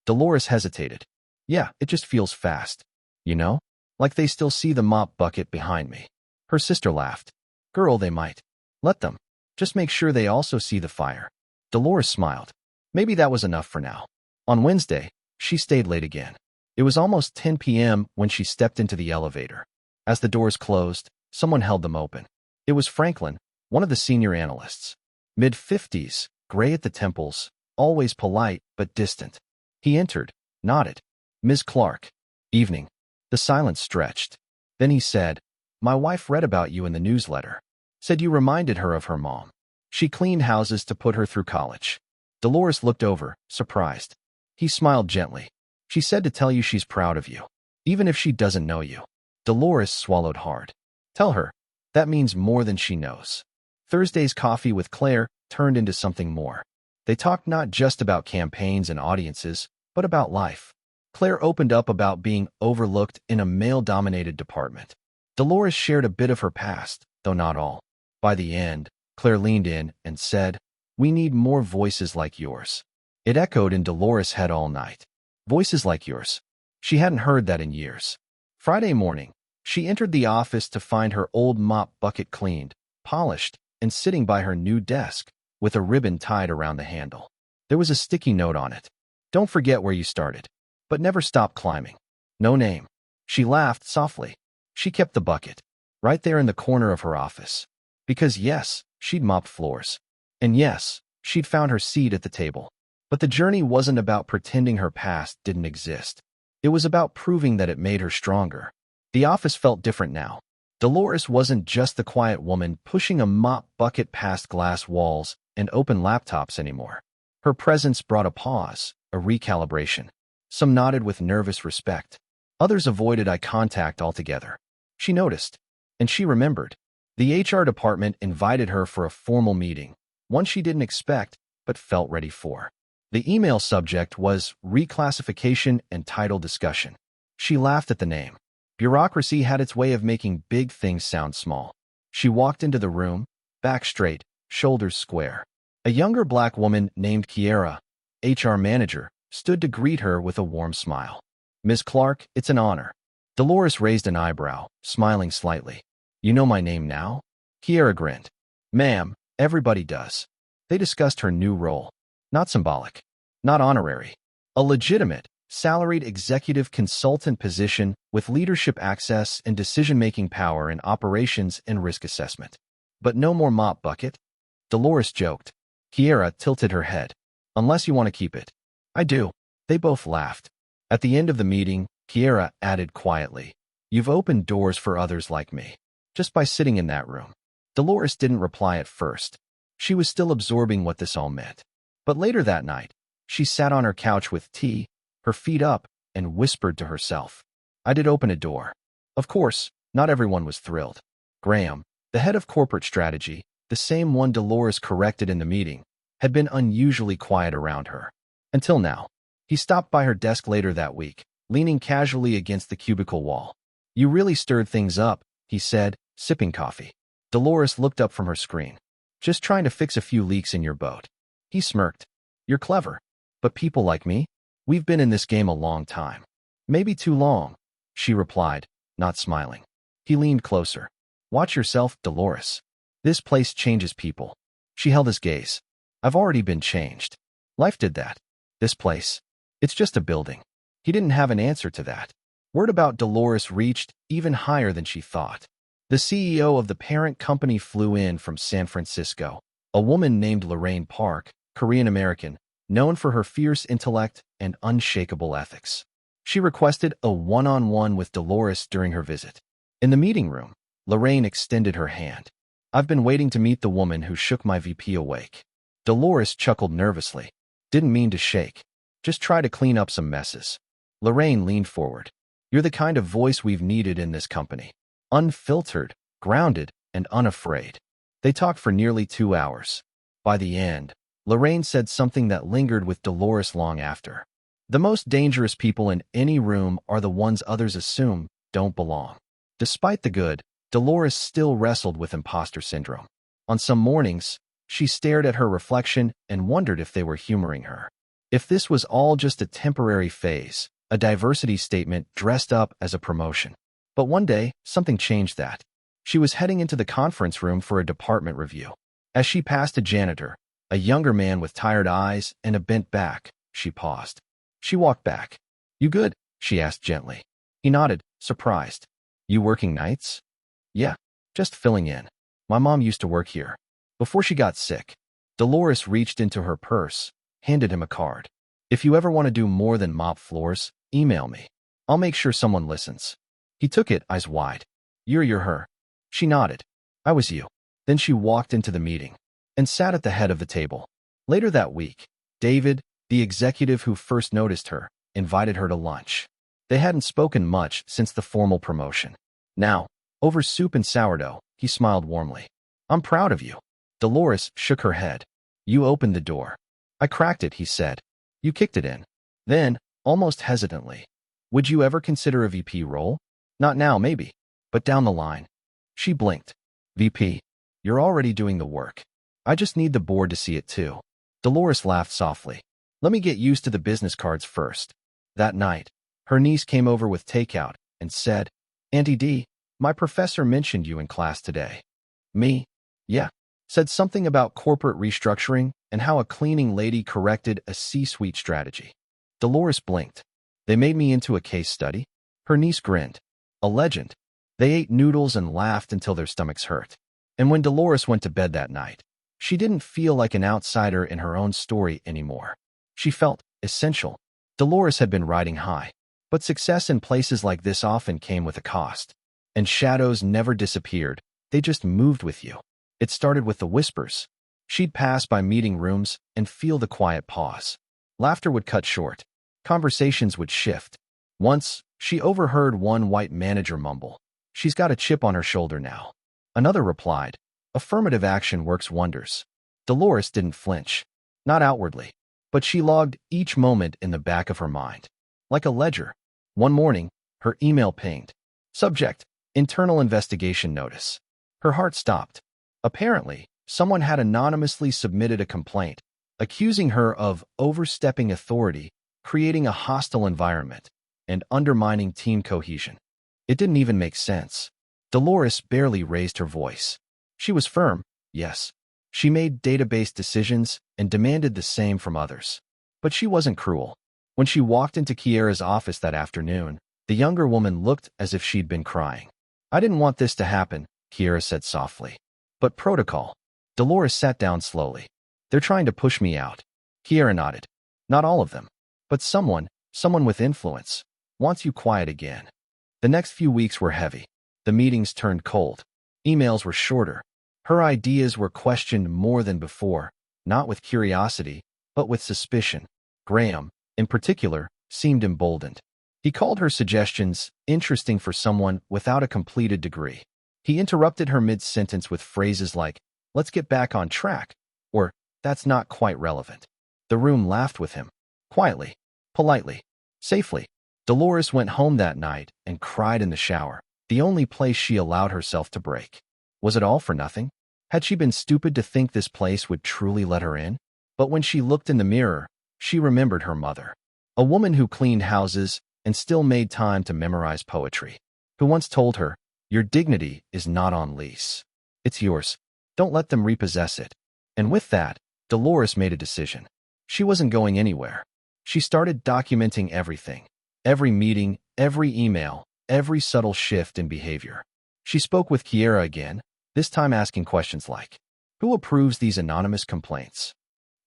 Dolores hesitated. "Yeah, it just feels fast. You know? Like they still see the mop bucket behind me." Her sister laughed. "Girl, they might. Let them. Just make sure they also see the fire." Dolores smiled. Maybe that was enough for now. On Wednesday, she stayed late again. It was almost 10 p.m. when she stepped into the elevator. As the doors closed, someone held them open. It was Franklin, one of the senior analysts. Mid-50s, gray at the temples, always polite but distant. He entered, nodded. "Ms. Clark." "Evening." The silence stretched. Then he said, "My wife read about you in the newsletter. Said you reminded her of her mom. She cleaned houses to put her through college." Dolores looked over, surprised. He smiled gently. "She said to tell you she's proud of you, even if she doesn't know you." Dolores swallowed hard. "Tell her. That means more than she knows." Thursday's coffee with Claire turned into something more. They talked not just about campaigns and audiences, but about life. Claire opened up about being overlooked in a male-dominated department. Dolores shared a bit of her past, though not all. By the end, Claire leaned in and said, "We need more voices like yours." It echoed in Dolores' head all night. Voices like yours. She hadn't heard that in years. Friday morning, she entered the office to find her old mop bucket cleaned, polished, and sitting by her new desk, with a ribbon tied around the handle. There was a sticky note on it. "Don't forget where you started, but never stop climbing." No name. She laughed softly. She kept the bucket, right there in the corner of her office. Because yes, she'd mopped floors. And yes, she'd found her seat at the table. But the journey wasn't about pretending her past didn't exist. It was about proving that it made her stronger. The office felt different now. Dolores wasn't just the quiet woman pushing a mop bucket past glass walls and open laptops anymore. Her presence brought a pause, a recalibration. Some nodded with nervous respect. Others avoided eye contact altogether. She noticed, and she remembered. The HR department invited her for a formal meeting, one she didn't expect but felt ready for. The email subject was reclassification and title discussion. She laughed at the name. Bureaucracy had its way of making big things sound small. She walked into the room, back straight, shoulders square. A younger black woman named Kiera, HR manager, stood to greet her with a warm smile. "Ms. Clark, it's an honor." Dolores raised an eyebrow, smiling slightly. You know my name now? Kiera grinned. Ma'am, everybody does. They discussed her new role. Not symbolic. Not honorary. A legitimate, salaried executive consultant position with leadership access and decision-making power in operations and risk assessment. But no more mop bucket? Dolores joked. Kiera tilted her head. Unless you want to keep it. I do. They both laughed. At the end of the meeting, Kiera added quietly, You've opened doors for others like me, just by sitting in that room. Dolores didn't reply at first. She was still absorbing what this all meant. But later that night, she sat on her couch with tea, her feet up, and whispered to herself, I did open a door. Of course, not everyone was thrilled. Graham, the head of corporate strategy, the same one Dolores corrected in the meeting, had been unusually quiet around her. Until now. He stopped by her desk later that week, leaning casually against the cubicle wall. You really stirred things up, he said, sipping coffee. Dolores looked up from her screen. Just trying to fix a few leaks in your boat. He smirked. You're clever. But people like me? We've been in this game a long time. Maybe too long, she replied, not smiling. He leaned closer. Watch yourself, Dolores. This place changes people. She held his gaze. I've already been changed. Life did that. This place. It's just a building. He didn't have an answer to that. Word about Dolores reached even higher than she thought. The CEO of the parent company flew in from San Francisco, a woman named Lorraine Park, Korean-American, known for her fierce intellect and unshakable ethics. She requested a one-on-one with Dolores during her visit. In the meeting room, Lorraine extended her hand. I've been waiting to meet the woman who shook my VP awake. Dolores chuckled nervously. Didn't mean to shake. Just try to clean up some messes. Lorraine leaned forward. You're the kind of voice we've needed in this company. Unfiltered, grounded, and unafraid. They talked for nearly 2 hours. By the end, Lorraine said something that lingered with Dolores long after. The most dangerous people in any room are the ones others assume don't belong. Despite the good, Dolores still wrestled with imposter syndrome. On some mornings, she stared at her reflection and wondered if they were humoring her. If this was all just a temporary phase, a diversity statement dressed up as a promotion. But one day, something changed that. She was heading into the conference room for a department review. As she passed a janitor, a younger man with tired eyes and a bent back, she paused. She walked back. You good? She asked gently. He nodded, surprised. You working nights? Yeah, just filling in. My mom used to work here. Before she got sick. Dolores reached into her purse, handed him a card. If you ever want to do more than mop floors, email me. I'll make sure someone listens. He took it, eyes wide. You're her. She nodded. I was you. Then she walked into the meeting and sat at the head of the table. Later that week, David, the executive who first noticed her, invited her to lunch. They hadn't spoken much since the formal promotion. Now, over soup and sourdough, he smiled warmly. I'm proud of you. Dolores shook her head. You opened the door. I cracked it, he said. You kicked it in. Then, almost hesitantly, would you ever consider a VP role? Not now, maybe, but down the line. She blinked. VP, you're already doing the work. I just need the board to see it too. Dolores laughed softly. Let me get used to the business cards first. That night, her niece came over with takeout and said, Auntie D, my professor mentioned you in class today. Me? Yeah. Said something about corporate restructuring and how a cleaning lady corrected a C-suite strategy. Dolores blinked. They made me into a case study? Her niece grinned. A legend. They ate noodles and laughed until their stomachs hurt. And when Dolores went to bed that night, she didn't feel like an outsider in her own story anymore. She felt essential. Dolores had been riding high, but success in places like this often came with a cost. And shadows never disappeared, they just moved with you. It started with the whispers. She'd pass by meeting rooms and feel the quiet pause. Laughter would cut short. Conversations would shift. Once, she overheard one white manager mumble, She's got a chip on her shoulder now. Another replied, Affirmative action works wonders. Dolores didn't flinch. Not outwardly. But she logged each moment in the back of her mind. Like a ledger. One morning, her email pinged. Subject, Internal Investigation Notice. Her heart stopped. Apparently, someone had anonymously submitted a complaint, accusing her of overstepping authority, creating a hostile environment, and undermining team cohesion. It didn't even make sense. Dolores barely raised her voice. She was firm, yes. She made database decisions and demanded the same from others. But she wasn't cruel. When she walked into Kiera's office that afternoon, the younger woman looked as if she'd been crying. I didn't want this to happen, Kiera said softly. But protocol. Dolores sat down slowly. They're trying to push me out. Kiera nodded. Not all of them. But someone with influence, wants you quiet again. The next few weeks were heavy. The meetings turned cold. Emails were shorter. Her ideas were questioned more than before, not with curiosity, but with suspicion. Graham, in particular, seemed emboldened. He called her suggestions interesting for someone without a completed degree. He interrupted her mid-sentence with phrases like, let's get back on track, or that's not quite relevant. The room laughed with him. Quietly, politely, safely. Dolores went home that night and cried in the shower, the only place she allowed herself to break. Was it all for nothing? Had she been stupid to think this place would truly let her in? But when she looked in the mirror, she remembered her mother. A woman who cleaned houses and still made time to memorize poetry. Who once told her, your dignity is not on lease. It's yours. Don't let them repossess it. And with that, Dolores made a decision. She wasn't going anywhere. She started documenting everything. Every meeting, every email, every subtle shift in behavior. She spoke with Kiera again, this time asking questions like, who approves these anonymous complaints?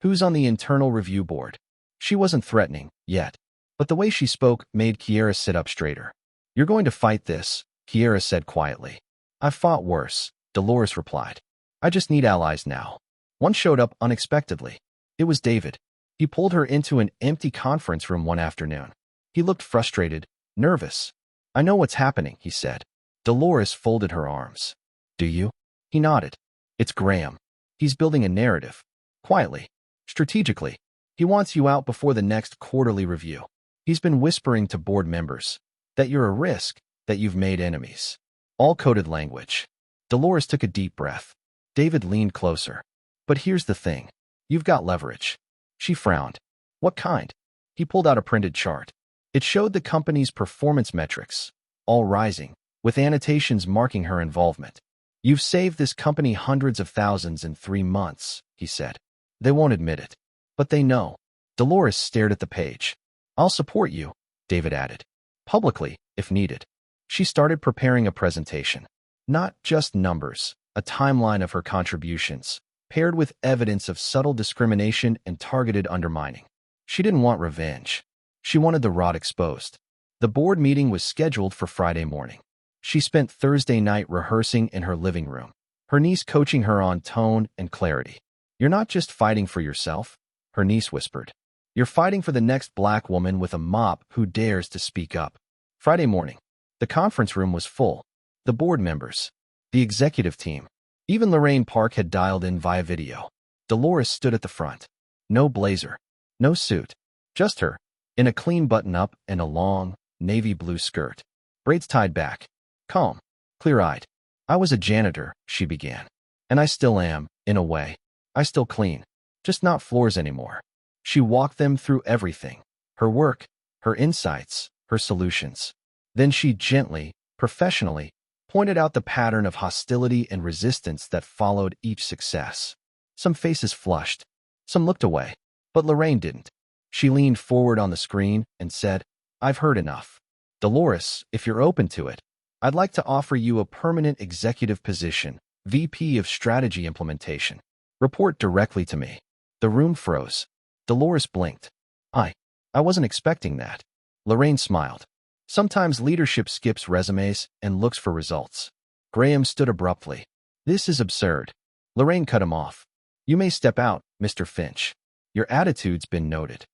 Who's on the internal review board? She wasn't threatening, yet, but the way she spoke made Kiera sit up straighter. You're going to fight this, Kiera said quietly. I've fought worse, Dolores replied. I just need allies now. One showed up unexpectedly. It was David. He pulled her into an empty conference room one afternoon. He looked frustrated, nervous. I know what's happening, he said. Dolores folded her arms. Do you? He nodded. It's Graham. He's building a narrative. Quietly. Strategically. He wants you out before the next quarterly review. He's been whispering to board members that you're a risk, that you've made enemies. All coded language. Dolores took a deep breath. David leaned closer. But here's the thing. You've got leverage. She frowned. What kind? He pulled out a printed chart. It showed the company's performance metrics, all rising, with annotations marking her involvement. You've saved this company hundreds of thousands in 3 months, he said. They won't admit it. But they know. Dolores stared at the page. I'll support you, David added. Publicly, if needed. She started preparing a presentation. Not just numbers, a timeline of her contributions, paired with evidence of subtle discrimination and targeted undermining. She didn't want revenge. She wanted the rot exposed. The board meeting was scheduled for Friday morning. She spent Thursday night rehearsing in her living room, her niece coaching her on tone and clarity. You're not just fighting for yourself, her niece whispered. You're fighting for the next black woman with a mop who dares to speak up. Friday morning, the conference room was full. The board members, the executive team, even Lorraine Park had dialed in via video. Dolores stood at the front. No blazer, no suit, just her, in a clean button-up and a long, navy blue skirt. Braids tied back. Calm, clear-eyed. I was a janitor, she began. And I still am, in a way. I still clean. Just not floors anymore. She walked them through everything. Her work, her insights, her solutions. Then she gently, professionally, pointed out the pattern of hostility and resistance that followed each success. Some faces flushed. Some looked away. But Lorraine didn't. She leaned forward on the screen and said, I've heard enough. Dolores, if you're open to it, I'd like to offer you a permanent executive position, VP of Strategy Implementation. Report directly to me. The room froze. Dolores blinked. I wasn't expecting that. Lorraine smiled. Sometimes leadership skips resumes and looks for results. Graham stood abruptly. This is absurd. Lorraine cut him off. You may step out, Mr. Finch. Your attitude's been noted.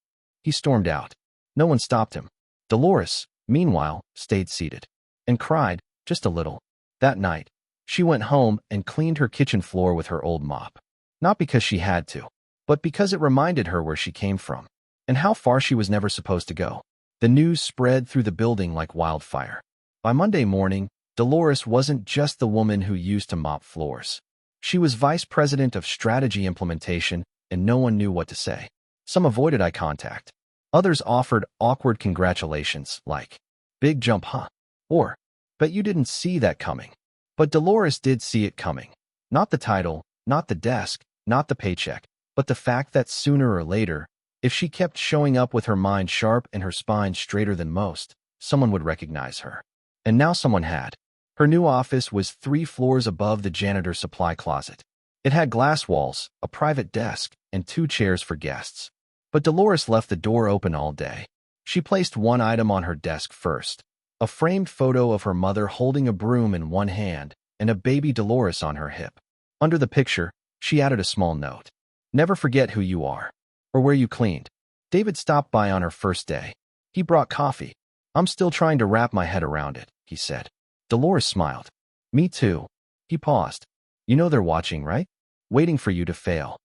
He stormed out. No one stopped him. Dolores, meanwhile, stayed seated. And cried, just a little. That night, she went home and cleaned her kitchen floor with her old mop. Not because she had to, but because it reminded her where she came from, and how far she was never supposed to go. The news spread through the building like wildfire. By Monday morning, Dolores wasn't just the woman who used to mop floors. She was vice president of strategy implementation, and no one knew what to say. Some avoided eye contact. Others offered awkward congratulations, like, big jump, huh? Or, bet you didn't see that coming. But Dolores did see it coming. Not the title, not the desk, not the paycheck, but the fact that sooner or later, if she kept showing up with her mind sharp and her spine straighter than most, someone would recognize her. And now someone had. Her new office was 3 floors above the janitor's supply closet. It had glass walls, a private desk, and 2 chairs for guests. But Dolores left the door open all day. She placed one item on her desk first, a framed photo of her mother holding a broom in one hand and a baby Dolores on her hip. Under the picture, she added a small note. Never forget who you are, or where you cleaned. David stopped by on her first day. He brought coffee. I'm still trying to wrap my head around it, he said. Dolores smiled. Me too. He paused. You know they're watching, right? Waiting for you to fail.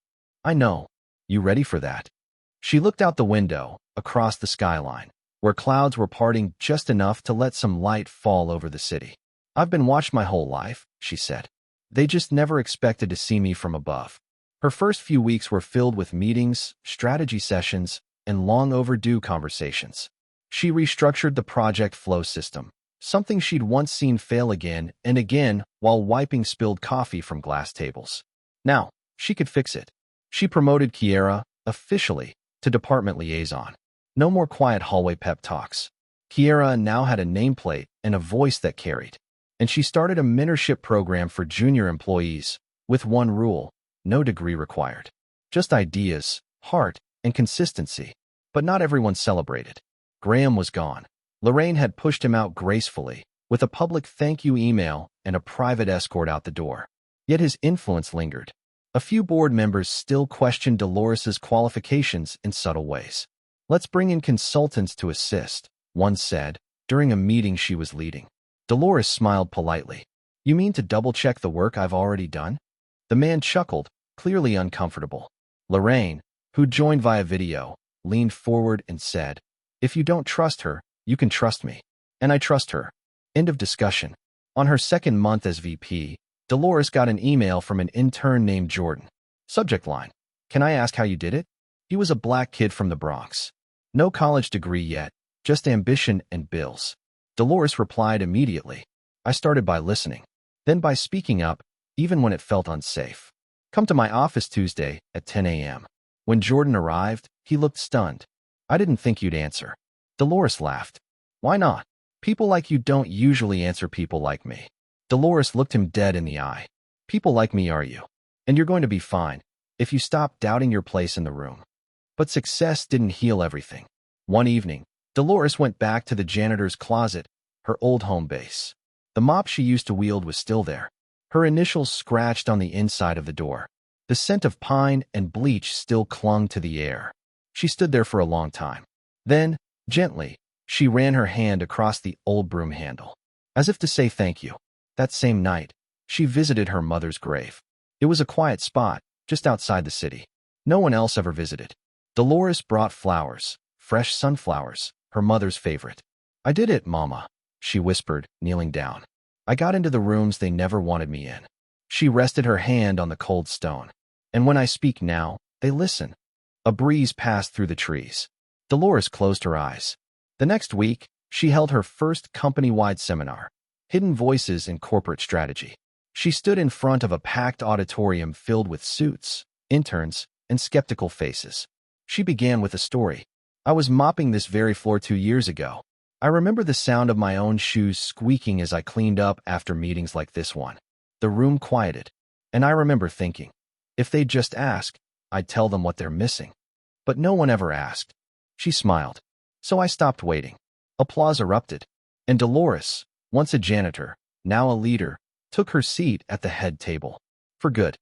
I know. You ready for that? She looked out the window, across the skyline, where clouds were parting just enough to let some light fall over the city. I've been watched my whole life, she said. They just never expected to see me from above. Her first few weeks were filled with meetings, strategy sessions, and long overdue conversations. She restructured the project flow system, something she'd once seen fail again and again while wiping spilled coffee from glass tables. Now, she could fix it. She promoted Kiera, officially, to department liaison. No more quiet hallway pep talks. Kiera now had a nameplate and a voice that carried. And she started a mentorship program for junior employees, with one rule: no degree required. Just ideas, heart, and consistency. But not everyone celebrated. Graham was gone. Lorraine had pushed him out gracefully, with a public thank you email and a private escort out the door. Yet his influence lingered. A few board members still questioned Dolores's qualifications in subtle ways. Let's bring in consultants to assist, one said, during a meeting she was leading. Dolores smiled politely. You mean to double-check the work I've already done? The man chuckled, clearly uncomfortable. Lorraine, who joined via video, leaned forward and said, If you don't trust her, you can trust me. And I trust her. End of discussion. On her second month as VP, Dolores got an email from an intern named Jordan. Subject line: Can I ask how you did it? He was a black kid from the Bronx. No college degree yet, just ambition and bills. Dolores replied immediately. I started by listening. Then by speaking up, even when it felt unsafe. Come to my office Tuesday at 10 a.m. When Jordan arrived, he looked stunned. I didn't think you'd answer. Dolores laughed. Why not? People like you don't usually answer people like me. Dolores looked him dead in the eye. People like me are you. And you're going to be fine, if you stop doubting your place in the room. But success didn't heal everything. One evening, Dolores went back to the janitor's closet, her old home base. The mop she used to wield was still there. Her initials scratched on the inside of the door. The scent of pine and bleach still clung to the air. She stood there for a long time. Then, gently, she ran her hand across the old broom handle, as if to say thank you. That same night, she visited her mother's grave. It was a quiet spot, just outside the city. No one else ever visited. Dolores brought flowers, fresh sunflowers, her mother's favorite. I did it, Mama, she whispered, kneeling down. I got into the rooms they never wanted me in. She rested her hand on the cold stone. And when I speak now, they listen. A breeze passed through the trees. Dolores closed her eyes. The next week, she held her first company-wide seminar, Hidden Voices in Corporate Strategy. She stood in front of a packed auditorium filled with suits, interns, and skeptical faces. She began with a story. I was mopping this very floor 2 years ago. I remember the sound of my own shoes squeaking as I cleaned up after meetings like this one. The room quieted, and I remember thinking, if they'd just ask, I'd tell them what they're missing. But no one ever asked. She smiled. So I stopped waiting. Applause erupted. And Dolores, once a janitor, now a leader, took her seat at the head table. For good.